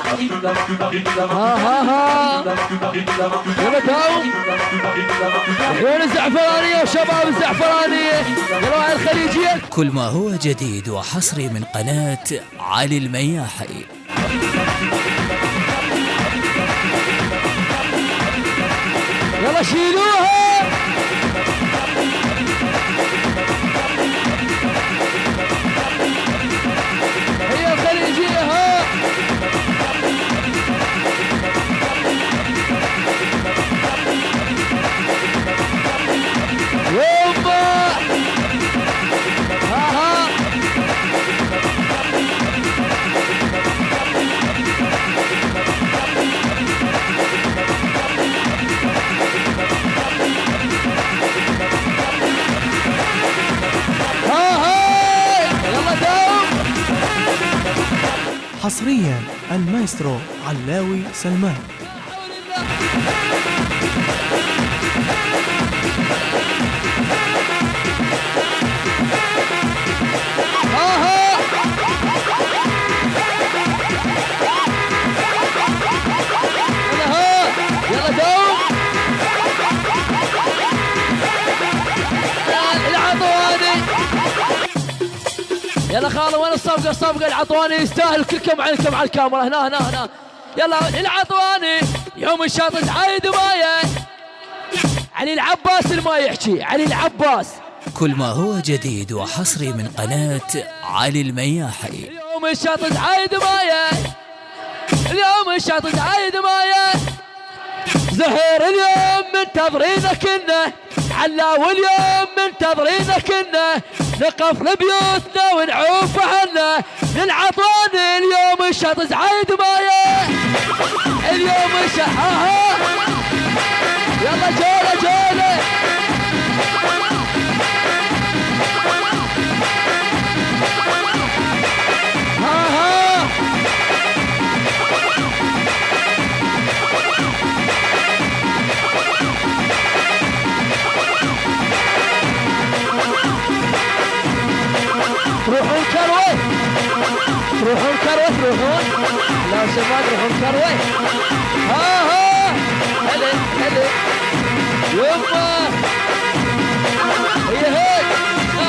ها ها ها يلا داوم عيون الزعفرانية وشباب الزعفرانية يلا الخليجية. كل ما هو جديد وحصري من قناة علي المياحي. يلا شيلوها. هي الخليجية ها. يما ها ها حصريا المايسترو علاوي سلمان. يلا دوم العطواني. يلا خالد وين الصفقة؟ الصفقة العطواني يستاهل كلكم عينكم على الكاميرا. هنا يلا العطواني يوم الشاطئ عايد مايه. علي العباس ما يحكي علي العباس. كل ما هو جديد وحصري من قناة علي المياحي. اليوم الشاطئ عايد مايه. اليوم الشاطئ عايد مايه. زهير اليوم منتظرينك كنا. علاوي اليوم منتظرينك كنا. نقف لبيوتنا ونعوف عنا. للعطواني اليوم الشاطئ عايد مايه. اليوم الشاطئ يلا جولة تروحون كروي. لا شباب تروحون كروي. ها هلا يما هي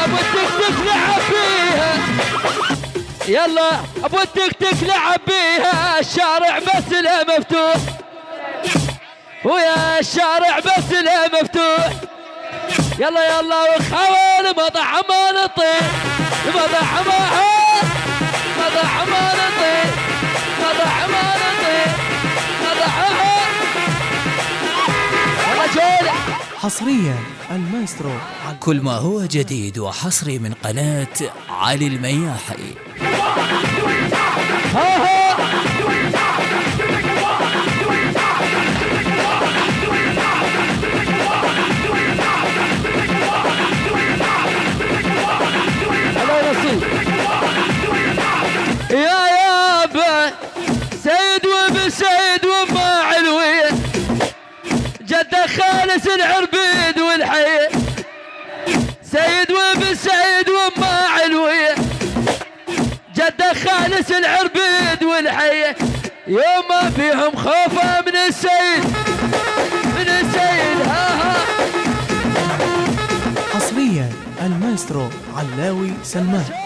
ابو التكتك لعب فيها. يلا ابو التكتك لعب بيها. الشارع بس له مفتوح ويا الشارع بس له مفتوح. يلا وخاول مطعم ما نطيح. مطعم ما نطيح. يلا جولة. حصريا المايسترو كل ما هو جديد وحصري من قناة علي المياحي. يا يابا سيد وابن سيد وما علوية. جدة خالص العربيد والحية. سيد وابن سيد وما علوية. جدة خالص العربيد والحية. يوم ما فيهم خوفه من السيد ها. حصريا المايسترو علاوي سلمان.